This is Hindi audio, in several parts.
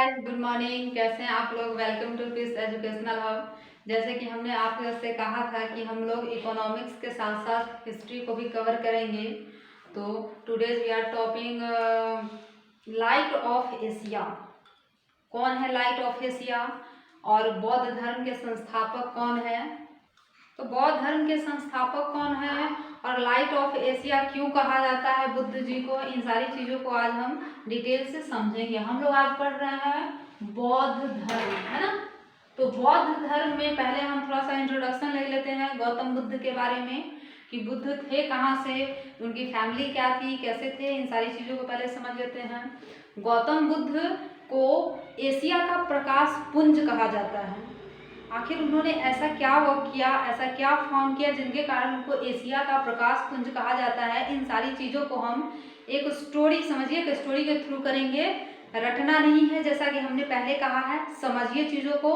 Guys, good morning. कैसे हैं आप लोग? Welcome to peace educational hub. जैसे कि हमने आपसे कहा था कि हम लोग इकोनॉमिक्स के साथ साथ हिस्ट्री को भी कवर करेंगे। तो today's we are topping light of Asia. कौन है लाइट ऑफ एशिया और बौद्ध धर्म के संस्थापक कौन है? तो बौद्ध धर्म के संस्थापक कौन है और लाइट ऑफ एशिया क्यों कहा जाता है बुद्ध जी को, इन सारी चीज़ों को आज हम डिटेल से समझेंगे। हम लोग आज पढ़ रहे हैं बौद्ध धर्म, है ना। तो बौद्ध धर्म में पहले हम थोड़ा सा इंट्रोडक्शन ले लेते हैं गौतम बुद्ध के बारे में, कि बुद्ध थे कहाँ से, उनकी फैमिली क्या थी, कैसे थे, इन सारी चीज़ों को पहले समझ लेते हैं। गौतम बुद्ध को एशिया का प्रकाश पुंज कहा जाता है। आखिर उन्होंने ऐसा क्या वर्क किया, ऐसा क्या फॉर्म किया जिनके कारण उनको एशिया का प्रकाश पुंज कहा जाता है। इन सारी चीज़ों को हम एक स्टोरी, समझिए, एक स्टोरी के थ्रू करेंगे। रटना नहीं है, जैसा कि हमने पहले कहा है। समझिए चीज़ों को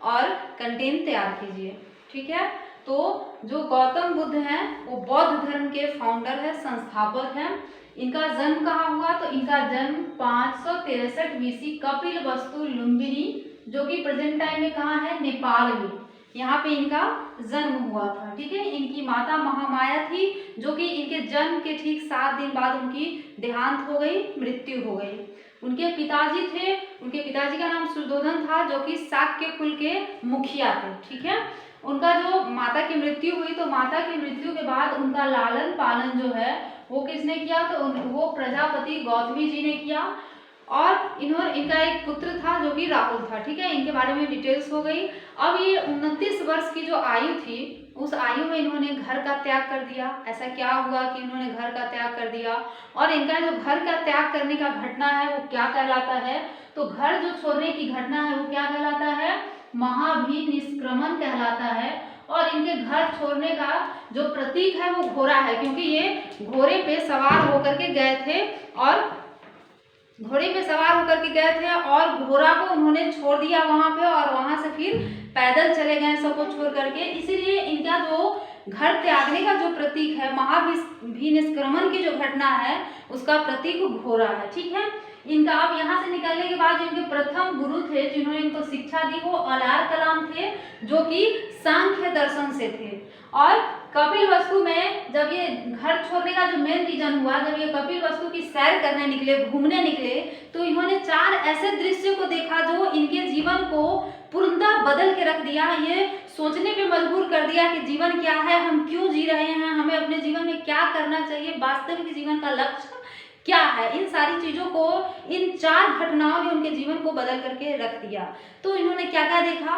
और कंटेंट तैयार कीजिए, ठीक है। तो जो गौतम बुद्ध हैं वो बौद्ध धर्म के फाउंडर है, संस्थापक हैं। इनका जन्म कहाँ हुआ? तो इनका जन्म 563 BC कपिलवस्तु लुम्बिनी, जो कि प्रेजेंट टाइम में कहाँ है? नेपाल में। यहाँ पे इनका जन्म हुआ था, ठीक है। इनकी माता महामाया थी, जो कि इनके जन्म के ठीक 7 दिन बाद उनकी देहांत हो गई, मृत्यु हो गई। उनके पिताजी थे, उनके पिताजी का नाम सुयोधन था, जो कि शाक्य कुल के मुखिया थे, ठीक है। उनका जो माता की मृत्यु हुई, तो माता की मृत्यु के बाद उनका लालन पालन जो है वो किसने किया? तो वो प्रजापति गौतमी जी ने किया। और इनका एक पुत्र था जो कि राहुल था, ठीक है। इनके बारे में डिटेल्स हो गई। अब ये 29 वर्ष की जो आयु थी, उस आयु में इन्होंने घर का त्याग कर दिया। ऐसा क्या हुआ कि इन्होंने घर का त्याग कर दिया? और इनका जो घर का त्याग करने का घटना है वो क्या कहलाता है? तो घर जो छोड़ने की घटना है वो क्या कहलाता है? महाभिनिष्क्रमण कहलाता है। और इनके घर छोड़ने का जो प्रतीक है वो घोड़ा है, क्योंकि ये घोड़े पे सवार होकर के गए थे और घोड़े पे सवार होकर के गए थे और घोड़ा को उन्होंने छोड़ दिया वहां पे, और वहां से फिर पैदल चले गए सबको छोड़ करके। इसीलिए इनका जो घर त्यागने का जो प्रतीक है, महाभिनिष्क्रमण की जो घटना है, उसका प्रतीक घोड़ा है, ठीक है। इनका अब यहाँ से निकलने के बाद जो इनके प्रथम गुरु थे जिन्होंने इनको शिक्षा दी, वो अलार कलाम थे, जो कि सांख्य दर्शन से थे। और कपिलवस्तु में जब ये घर छोड़ने का जो मेन रीजन हुआ, जब ये कपिलवस्तु की सैर करने निकले, घूमने निकले, तो इन्होंने 4 ऐसे दृश्य को देखा जो इनके जीवन को पूर्णतः बदल के रख दिया। ये सोचने पे मजबूर कर दिया कि जीवन क्या है, हम क्यों जी रहे हैं, हमें अपने जीवन में क्या करना चाहिए, वास्तविक जीवन का लक्ष्य क्या है। इन सारी चीजों को, इन 4 घटनाओं ने उनके जीवन को बदल करके रख दिया। तो इन्होंने क्या क्या देखा?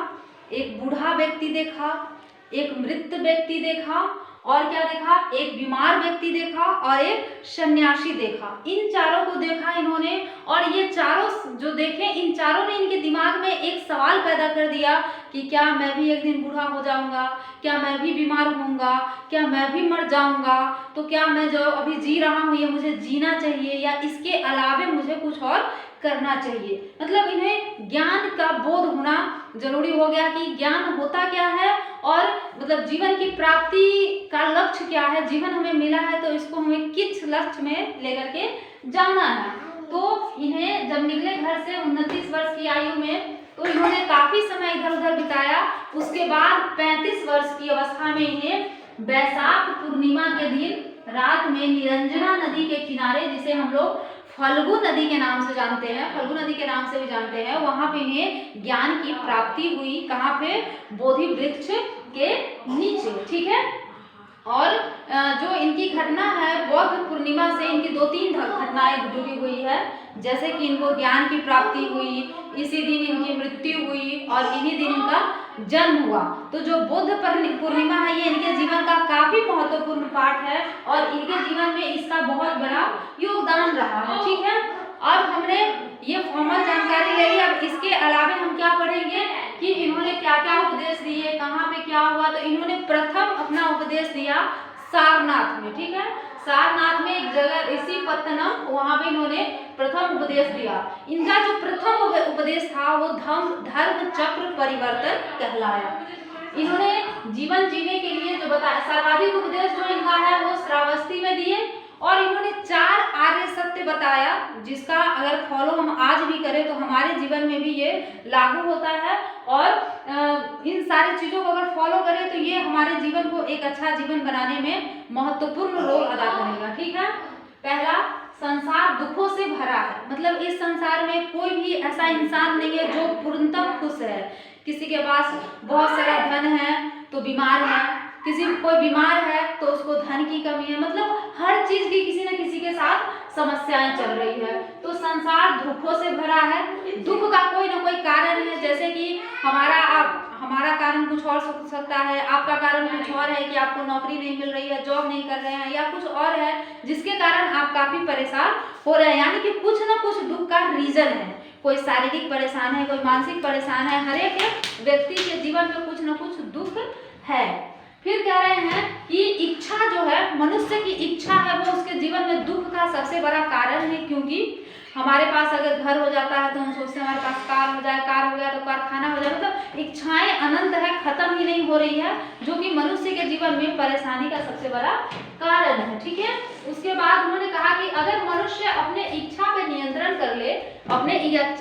एक बूढ़ा व्यक्ति देखा, एक मृत व्यक्ति देखा, और क्या देखा? एक बीमार व्यक्ति देखा और एक सन्यासी देखा। इन चारों को देखा इन्होंने, और ये चारों जो देखे, इन चारों ने इनके दिमाग में एक सवाल पैदा कर दिया कि क्या मैं भी एक दिन बूढ़ा हो जाऊंगा? क्या मैं भी बीमार होऊंगा? क्या मैं भी मर जाऊंगा? तो क्या मैं जो अभी जी रहा हूँ ये मुझे जीना चाहिए, या इसके अलावे मुझे कुछ और करना चाहिए? मतलब इन्हें ज्ञान का बोध होना जरूरी हो गया कि ज्ञान होता क्या है, और मतलब जीवन की प्राप्ति का लक्ष्य क्या है। जीवन हमें मिला है तो इसको हमें किस लक्ष्य में लेकर के जाना है। तो इन्हें जब निकले घर से 29 वर्ष की आयु में, तो इन्होंने काफी समय इधर उधर बिताया। उसके बाद 35 वर्ष की अवस्था में इन्हें बैसाख पूर्णिमा के दिन रात में निरंजना नदी के किनारे, जिसे हम लोग फल्गु नदी के नाम से जानते हैं, फल्गु नदी के नाम से भी जानते हैं, वहां पे इन्हें ज्ञान की प्राप्ति हुई। कहाँ पे? बोधि वृक्ष के नीचे, ठीक है। और जो इनकी घटना है, बौद्ध पूर्णिमा से इनकी 2-3 घटनाएं जुड़ी हुई है। जैसे कि इनको ज्ञान की प्राप्ति हुई, इसी दिन इनकी मृत्यु हुई, और इन्हीं दिन इनका जन्म हुआ। तो जो बुद्ध पूर्णिमा है, ये इनके जीवन का काफी महत्वपूर्ण पार्ट है, और इनके जीवन में इसका बहुत बड़ा योगदान रहा है, ठीक है। अब हमने ये फॉर्मल जानकारी ले ली। अब इसके अलावा हम क्या पढ़ेंगे कि इन्होंने क्या क्या उपदेश दिए, कहाँ पे क्या हुआ। तो इन्होंने प्रथम अपना उपदेश दिया सारनाथ में, ठीक है। सारनाथ में एक जगह ऋषिपत्तनम, वहां पे इन्होंने प्रथम उपदेश दिया। इनका जो प्रथम उपदेश था वो धर्म चक्र परिवर्तन कहलाया। इन्होंने जीवन जीने के लिए जो बताया, सर्वाधिक उपदेश जो इनका है वो श्रावस्ती में दिए, और इन्होंने 4 आर्य सत्य बताया, जिसका अगर फॉलो हम आज भी करें तो हमारे जीवन में भी ये लागू होता है, और इन सारी चीज़ों को अगर फॉलो करें तो ये हमारे जीवन को एक अच्छा जीवन बनाने में महत्वपूर्ण रोल अदा करेगा। ठीक है। पहला, संसार दुखों से भरा है, मतलब इस संसार में कोई भी ऐसा इंसान नहीं है जो पूर्णतः खुश है। किसी के पास बहुत सारा धन है तो बीमार है, कोई बीमार है तो उसको धन की कमी है, मतलब हर चीज की किसी न किसी के साथ समस्याएं चल रही है। तो संसार दुखों से भरा है, दुख का कोई ना कोई कारण है, जैसे कि हमारा कारण कुछ और हो सकता है, आपका कारण कुछ और है कि आपको नौकरी नहीं मिल रही है, जॉब नहीं कर रहे हैं, या कुछ और है जिसके कारण आप काफी परेशान हो रहे हैं। यानी कि कुछ ना कुछ दुख का रीजन है, कोई शारीरिक परेशान है, कोई मानसिक परेशान है, हर एक व्यक्ति के जीवन में कुछ न कुछ दुख है। फिर कह रहे हैं कि इच्छा जो है, मनुष्य की इच्छा है, वो उसके जीवन में दुख का सबसे बड़ा कारण है। क्योंकि हमारे पास अगर घर हो जाता है तो हम सोचते हैं हमारे पास कार हो जाए, कार हो गया तो कारखाना हो जाए, मतलब इच्छाएं अनंत है, खत्म ही नहीं हो रही है, जो कि मनुष्य के जीवन में परेशानी का सबसे बड़ा कारण है। ठीक है। उसके बाद उन्होंने कहा कि अगर मनुष्य अपने इच्छा पे नियंत्रण कर ले, अपने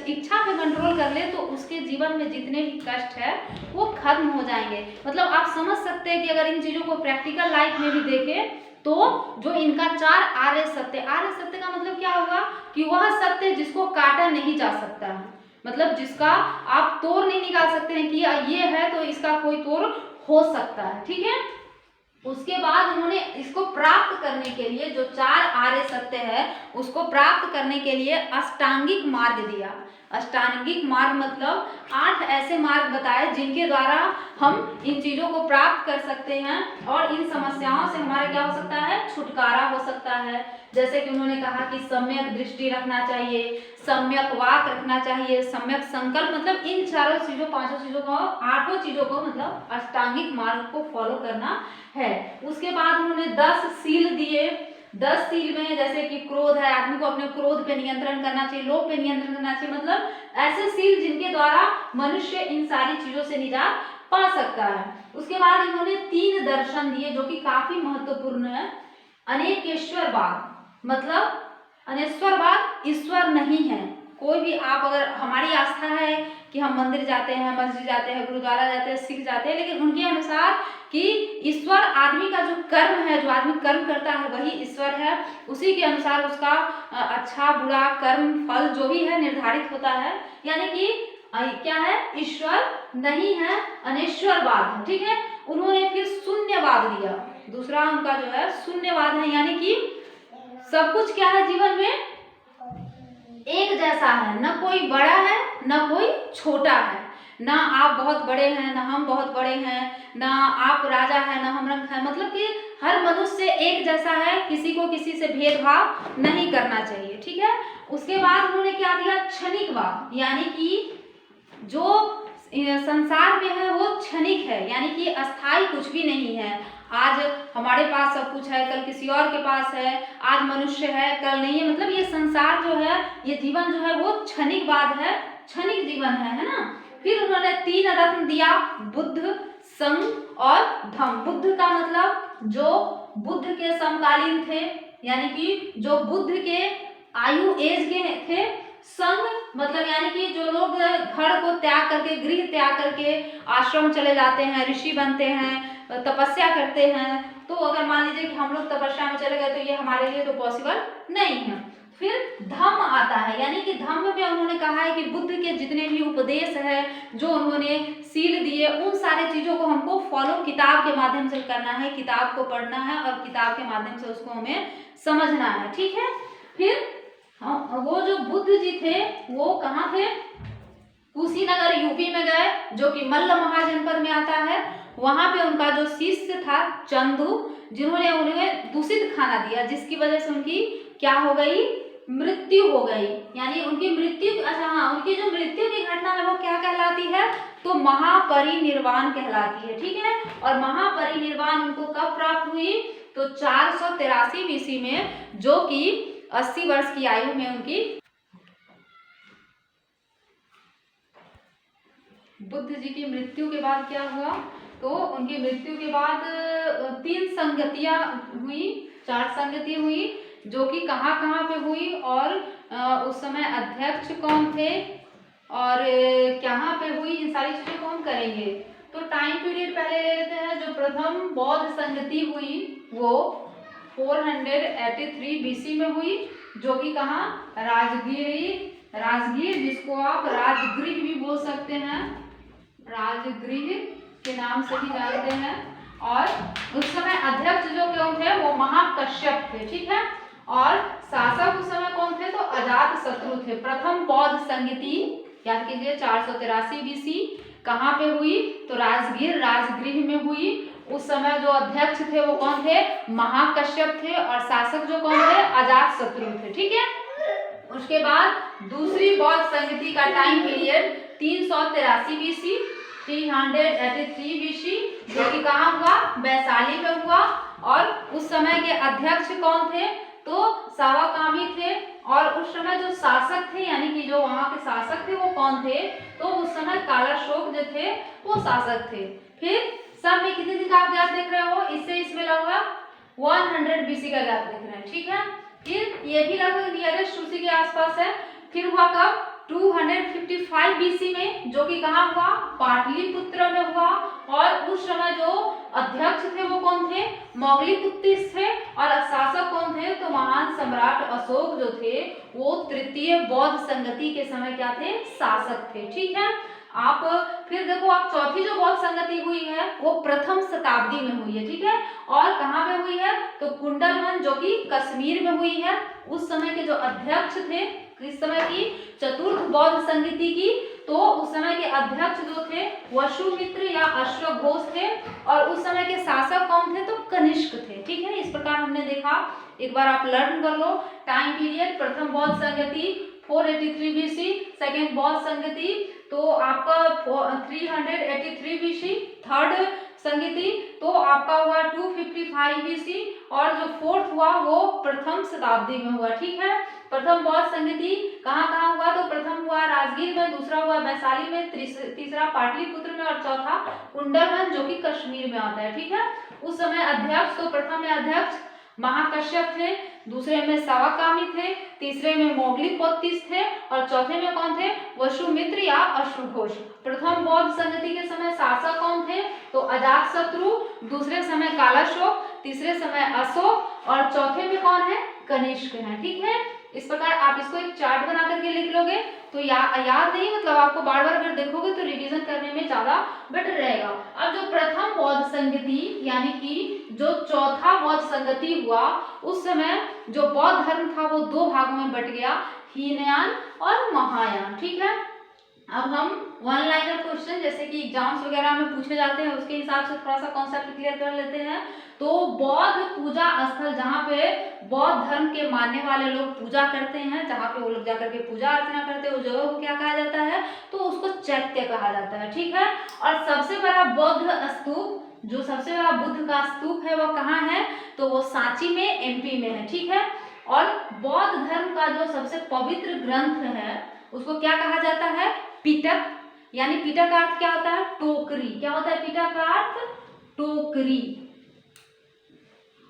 इच्छा पे कंट्रोल कर ले, तो उसके जीवन में जितने भी कष्ट है वो खत्म हो जाएंगे। मतलब आप समझ सकते हैं कि अगर इन चीजों को प्रैक्टिकल लाइफ में भी देखें तो जो इनका 4 आर्य सत्य का मतलब क्या होगा कि वह सत्य जिसको काटा नहीं जा सकता है, मतलब जिसका आप तोड़ नहीं निकाल सकते हैं कि ये है तो इसका कोई तोड़ हो सकता है। ठीक है। उसके बाद उन्होंने इसको प्राप्त करने के लिए, जो 4 आर्य सत्य है उसको प्राप्त करने के लिए अष्टांगिक मार्ग दिया। अष्टांगिक मार्ग मतलब 8 ऐसे मार्ग बताए जिनके द्वारा हम इन चीजों को प्राप्त कर सकते हैं और इन समस्याओं से हमारा क्या हो सकता है, छुटकारा हो सकता है। जैसे कि उन्होंने कहा कि सम्यक दृष्टि रखना चाहिए, सम्यक वाक रखना चाहिए, सम्यक संकल्प, मतलब इन चारों चीजों, 5 चीजों को, 8 चीजों को, मतलब अष्टांगिक मार्ग को फॉलो करना है। उसके बाद उन्होंने 10 सील दिए। 10 सील में जैसे कि क्रोध है, आदमी को अपने क्रोध पे नियंत्रण करना चाहिए, लोभ पे नियंत्रण करना चाहिए, मतलब ऐसे सील जिनके द्वारा मनुष्य इन सारी चीजों से निजात पा सकता है। उसके बाद इन्होंने 3 दर्शन दिए जो कि काफी महत्वपूर्ण है। अनेकेश्वरवाद, मतलब अनेश्वरवाद, ईश्वर नहीं है कोई भी। आप अगर, हमारी आस्था है कि हम मंदिर जाते हैं, मस्जिद जाते हैं, गुरुद्वारा जाते हैं, सिख जाते हैं, लेकिन उनके अनुसार कि ईश्वर आदमी का जो कर्म है, जो आदमी कर्म करता है वही ईश्वर है, उसी के अनुसार उसका अच्छा बुरा कर्म फल जो भी है निर्धारित होता है। यानी कि क्या है, ईश्वर नहीं है, अनेश्वरवाद है। ठीक है। उन्होंने फिर शून्यवाद दिया, दूसरा उनका जो है शून्यवाद है, यानी कि सब कुछ क्या है जीवन में एक जैसा है, न कोई बड़ा है न कोई छोटा है, ना आप बहुत बड़े हैं ना हम बहुत बड़े हैं, ना आप राजा है ना हम रंक है, मतलब कि हर मनुष्य एक जैसा है, किसी को किसी से भेदभाव नहीं करना चाहिए। ठीक है। उसके बाद उन्होंने क्या दिया, क्षणिकवाद, यानी कि जो संसार में है वो क्षणिक है, यानी कि अस्थाई कुछ भी नहीं है। आज हमारे पास सब कुछ है, कल किसी और के पास है, आज मनुष्य है कल नहीं है, मतलब ये संसार जो है, ये जीवन जो है वो क्षणिकवाद है, क्षणिक जीवन है ना। फिर उन्होंने 3 रत्न दिया, बुद्ध, संघ और धम्म। बुद्ध का मतलब जो बुद्ध के समकालीन थे, यानी कि जो बुद्ध के आयु एज के थे। संघ मतलब यानी कि जो लोग घर को त्याग करके, गृह त्याग करके आश्रम चले जाते हैं, ऋषि बनते हैं, तपस्या करते हैं। तो अगर मान लीजिए कि हम लोग तपस्या में चले गए तो ये हमारे लिए तो पॉसिबल नहीं है। फिर धम्म आता है, यानी कि धम्म में उन्होंने कहा है कि बुद्ध के जितने भी उपदेश है, जो उन्होंने सील दिए, उन सारे चीजों को हमको फॉलो किताब के माध्यम से करना है, किताब को पढ़ना है और किताब के माध्यम से उसको हमें समझना है। ठीक है। फिर वो जो बुद्ध जी थे वो कहाँ थे, कुशीनगर यूपी में गए, जो कि मल्ल महाजनपद में आता है। वहां पे उनका जो शिष्य था चंदू, जिन्होंने उन्हें दूषित खाना दिया, जिसकी वजह से उनकी क्या हो गई, मृत्यु हो गई। यानी उनकी मृत्यु, अच्छा हाँ, उनकी जो मृत्यु की घटना है वो क्या कहलाती है, तो महापरिनिर्वाण कहलाती है। ठीक है। और महापरिनिर्वाण उनको कब प्राप्त हुई, तो 483 ईस्वी में, जो कि 80 वर्ष की आयु में उनकी, बुद्ध जी की मृत्यु के बाद क्या हुआ, तो उनकी मृत्यु के बाद 3 संगतियां हुई, 4 संगति हुई। जो कि कहाँ कहाँ पे हुई और उस समय अध्यक्ष कौन थे और कहाँ पे हुई, इन सारी चीजों को हम करेंगे। तो टाइम पीरियड पहले ले लेते हैं। जो प्रथम बौद्ध संगति हुई वो 483 बीसी में हुई, जो कि कहाँ, राजगीर जिसको आप राजगृह भी बोल सकते हैं, राजगृह के नाम से भी जानते हैं। और उस समय अध्यक्ष जो कौन थे वो महाकश्यप थे, ठीक है। और शासक उस समय कौन थे, तो अजात शत्रु थे। प्रथम बौद्ध संगति याद कीजिए 483 बीसी कहाँ पे हुई, तो राजगृह में हुई। उस समय जो अध्यक्ष थे वो कौन थे, महाकश्यप थे, और शासक जो कौन थे, अजात शत्रु थे, ठीक है। उसके बाद दूसरी बौद्ध संगति का टाइम पीरियड 383 बीसी, 383 बीसी, जो कि कहाँ हुआ, वैशाली में हुआ। और उस समय के अध्यक्ष कौन थे, तो सावाकामी थे। और उस समय जो शासक थे, यानी कि जो वहां के शासक थे वो कौन थे, तो उस समय कालाशोक जो थे वो शासक थे। फिर सब में कितने दिन का आप गैप देख रहे हो, इससे इसमें लगभग 100 बीसी का गैप देख रहे हैं, ठीक है। फिर ये भी लगभग नियरेस्ट उसी के आसपास है। फिर हुआ कब, 255 बीसी में, जो कि कहाँ हुआ, पाटलिपुत्र में हुआ। और उस समय जो अध्यक्ष थे वो कौन थे, मोगलीपुत्तिस थे। और शासक कौन थे, तो महान सम्राट अशोक जो थे वो तृतीय बौद्ध संगति के समय क्या थे, शासक थे, ठीक है। आप फिर देखो, आप चौथी जो बौद्ध संगति हुई है वो प्रथम शताब्दी में हुई है, ठीक है। और कहाँ पे हुई है, तो कुंडलवन जो कि कश्मीर में हुई है। उस समय के जो अध्यक्ष थे, किस समय की, चतुर्थ बौद्ध संगति की, तो उस समय के अध्यक्ष जो थे वसुमित्र या अश्वघोष थे। और उस समय के शासक कौन थे, तो कनिष्क थे, ठीक है। इस प्रकार हमने देखा, एक बार आप लर्न कर लो। टाइम पीरियड प्रथम बौद्ध संगति 483 बीसी, सेकेंड बौद्ध संगति तो आपका 383 बीसी, थर्ड संगति तो आपका हुआ 255 बीसी, और जो फोर्थ हुआ वो प्रथम शताब्दी में हुआ, ठीक है। प्रथम बौद्ध संगति कहाँ कहाँ हुआ, तो प्रथम हुआ राजगीर में, दूसरा हुआ वैशाली में, तीसरा पाटलिपुत्र में, और चौथा कुंडलवन जो कि कश्मीर में आता है, ठीक है। उस समय अध्यक्ष, तो प्रथम में अध्यक्ष महाकश्यप थे, दूसरे में सावाकामी थे, तीसरे में मोगलीपुत्तिस थे, और चौथे में कौन थे, वसुमित्र या अश्वघोष। प्रथम बौद्ध संगति के समय शासक कौन थे, तो अजात शत्रु, दूसरे समय कालाशोक, तीसरे समय अशोक, और चौथे में कौन है, कनिष्क है, ठीक है। इस प्रकार आप इसको एक चार्ट बना करके लिख लोगे तो याद नहीं, मतलब आपको बार बार अगर देखोगे तो रिवीजन करने में ज्यादा बेटर रहेगा। अब जो प्रथम बौद्ध संगति यानी कि जो चौथा बौद्ध संगति हुआ, उस समय जो बौद्ध धर्म था वो दो भागों में बट गया, हीनयान और महायान, ठीक है। अब हम वन लाइनर क्वेश्चन जैसे कि एग्जाम्स वगैरह में पूछे जाते हैं उसके हिसाब से थोड़ा सा कॉन्सेप्ट क्लियर कर लेते हैं। तो बौद्ध पूजा स्थल जहाँ पे बौद्ध धर्म के मानने वाले लोग पूजा करते हैं, जहाँ पे वो लोग जाकर के पूजा अर्चना करते हैं, उस जगह को क्या कहा जाता है, तो उसको चैत्य कहा जाता है, ठीक है। और सबसे बड़ा बौद्ध स्तूप, जो सबसे बड़ा बुद्ध का स्तूप है वो कहाँ है, तो वो सांची में, एमपी में है, ठीक है। और बौद्ध धर्म का जो सबसे पवित्र ग्रंथ है उसको क्या कहा जाता है, पिटक, यानी पिटक का अर्थ क्या होता है, टोकरी। क्या होता है पिटक का अर्थ, टोकरी।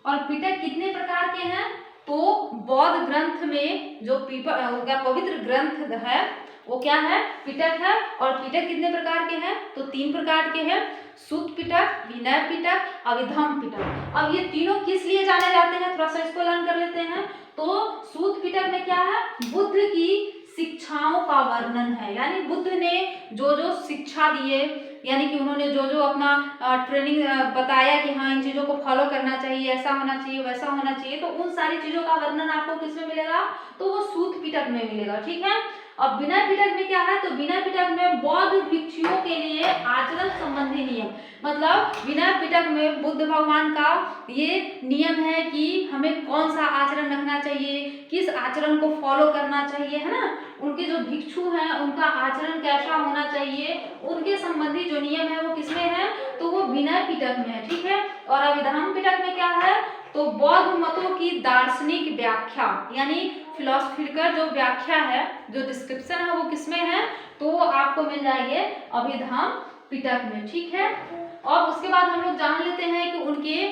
और पिटक कितने प्रकार के हैं, तो बौद्ध ग्रंथ में जो पवित्र ग्रंथ है वो क्या है, पिटक है। और पिटक कितने प्रकार के हैं, तो 3 प्रकार के हैं, सूत पिटक, विनय पिटक, अभिधम पिटक। अब ये तीनों किस लिए जाने जाते हैं, थोड़ा सा इसको लर्न कर लेते हैं। तो सूत पिटक में क्या है, बुद्ध की शिक्षाओं का वर्णन है, यानी बुद्ध ने जो जो शिक्षा दिए, यानी कि उन्होंने जो जो अपना ट्रेनिंग बताया कि हाँ इन चीज़ों को फॉलो करना चाहिए, ऐसा होना चाहिए, वैसा होना चाहिए, तो उन सारी चीज़ों का वर्णन आपको किसमें मिलेगा, तो वो सूत पिटक में मिलेगा, ठीक है। अब विनय पिटक में क्या है, तो विनय पिटक में बौद्ध भिक्षुओं के लिए आचरण संबंधी नियम, मतलब विनय पिटक में बुद्ध भगवान का ये नियम है कि हमें कौन सा आचरण रखना चाहिए, किस आचरण को फॉलो करना चाहिए, है ना। उनके जो भिक्षु हैं उनका आचरण कैसा होना चाहिए, उनके संबंधी जो नियम है वो किसमें है, तो वो विनय पिटक में है, ठीक है। और अभिधम पिटक में क्या है, तो बौद्ध मतों की दार्शनिक व्याख्या, यानी फिलोसफिकल जो व्याख्या है, जो डिस्क्रिप्शन है वो किसमें है, तो आपको मिल जाएंगे अभिधम पिटक में, ठीक है। और उसके बाद हम लोग जान लेते हैं कि उनके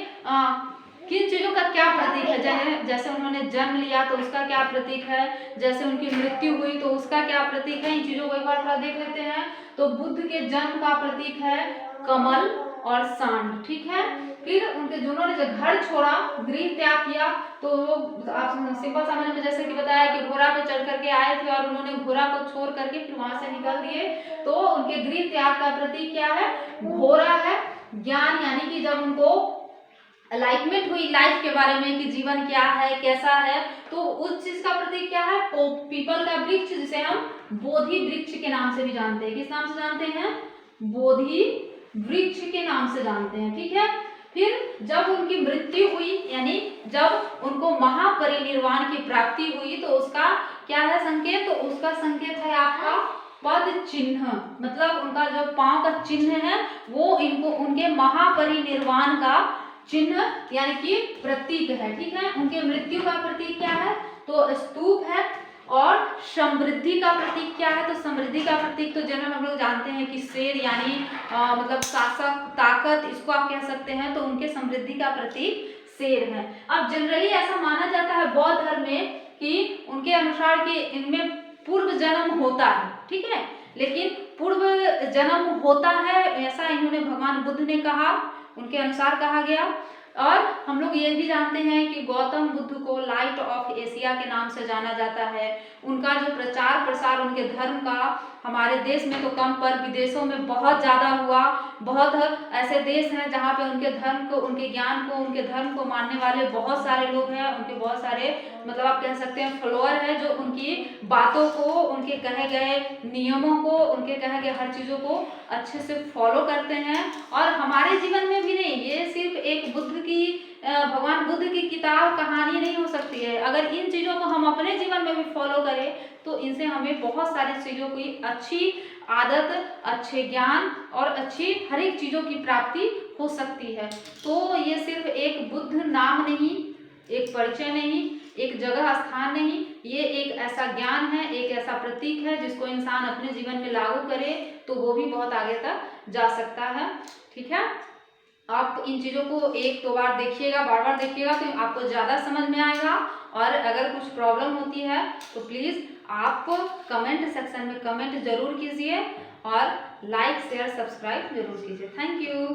किन चीजों का क्या प्रतीक है, जैसे उन्होंने जन्म लिया तो उसका क्या प्रतीक है, जैसे उनकी मृत्यु हुई तो उसका क्या प्रतीक है। इन चीजों को एक बार थोड़ा देख लेते हैं। तो बुद्ध के जन्म का प्रतीक है कमल और सांड, ठीक है। फिर उनके जिन्होंने जो घर छोड़ा, गृह त्याग किया, तो वो आप सिंपल समझ में जैसे कि बताया कि घोड़ा पे चढ़ करके आए थे और उन्होंने घोड़ा को छोड़ करके फिर वहां से निकल दिए। तो उनके गृह त्याग का प्रतीक क्या है, घोड़ा है। ज्ञान यानी कि जब उनको एनलाइटमेंट हुई लाइफ के बारे में कि जीवन क्या है कैसा है, तो उस चीज का प्रतीक क्या है, पीपल का वृक्ष, जिसे हम बोधि वृक्ष के नाम से भी जानते हैं। किस नाम से जानते हैं, बोधि वृक्ष के नाम से जानते हैं, ठीक है। फिर जब उनकी मृत्यु हुई यानी जब उनको महापरिनिर्वाण की प्राप्ति हुई तो उसका क्या है संकेत, तो उसका संकेत है आपका पद चिन्ह, मतलब उनका जो पांव का चिन्ह है वो इनको उनके महापरिनिर्वाण का चिन्ह यानी कि प्रतीक है, ठीक है। उनके मृत्यु का प्रतीक क्या है, तो स्तूप है। और समृद्धि का प्रतीक क्या है, तो समृद्धि का प्रतीक तो जनरल हम लोग जानते हैं कि शेर यानी मतलब शासक, ताकत, इसको आप कह सकते हैं। तो उनके समृद्धि का प्रतीक शेर है। अब जनरली ऐसा माना जाता है बौद्ध धर्म में कि उनके अनुसार कि इनमें पूर्व जन्म होता है, ठीक है। लेकिन पूर्व जन्म होता है ऐसा इन्होंने भगवान बुद्ध ने कहा, उनके अनुसार कहा गया। और हम लोग ये भी जानते हैं कि गौतम बुद्ध को लाइट ऑफ एशिया के नाम से जाना जाता है। उनका जो प्रचार प्रसार उनके धर्म का हमारे देश में तो कम पर विदेशों में बहुत ज़्यादा हुआ। बहुत ऐसे देश हैं जहाँ पे उनके धर्म को, उनके ज्ञान को, उनके धर्म को मानने वाले बहुत सारे लोग हैं। उनके बहुत सारे मतलब आप कह सकते हैं फॉलोअर है जो उनकी बातों को, उनके कहे गए नियमों को, उनके कहे गए हर चीज़ों को अच्छे से फॉलो करते हैं। और हमारे जीवन में भी नहीं, ये सिर्फ एक बुद्ध की भगवान बुद्ध की किताब कहानी नहीं हो सकती है। अगर इन चीज़ों को हम अपने जीवन में भी फॉलो करें तो इनसे हमें बहुत सारी चीज़ों की अच्छी आदत, अच्छे ज्ञान और अच्छी हर एक चीज़ों की प्राप्ति हो सकती है। तो ये सिर्फ एक बुद्ध नाम नहीं, एक परिचय नहीं, एक जगह स्थान नहीं, ये एक ऐसा ज्ञान है, एक ऐसा प्रतीक है जिसको इंसान अपने जीवन में लागू करे तो वो भी बहुत आगे तक जा सकता है, ठीक है। आप इन चीज़ों को एक दो बार देखिएगा, बार बार देखिएगा तो आपको ज़्यादा समझ में आएगा। और अगर कुछ प्रॉब्लम होती है तो प्लीज़ आप कमेंट सेक्शन में कमेंट जरूर कीजिए और लाइक शेयर सब्सक्राइब जरूर कीजिए। Thank you.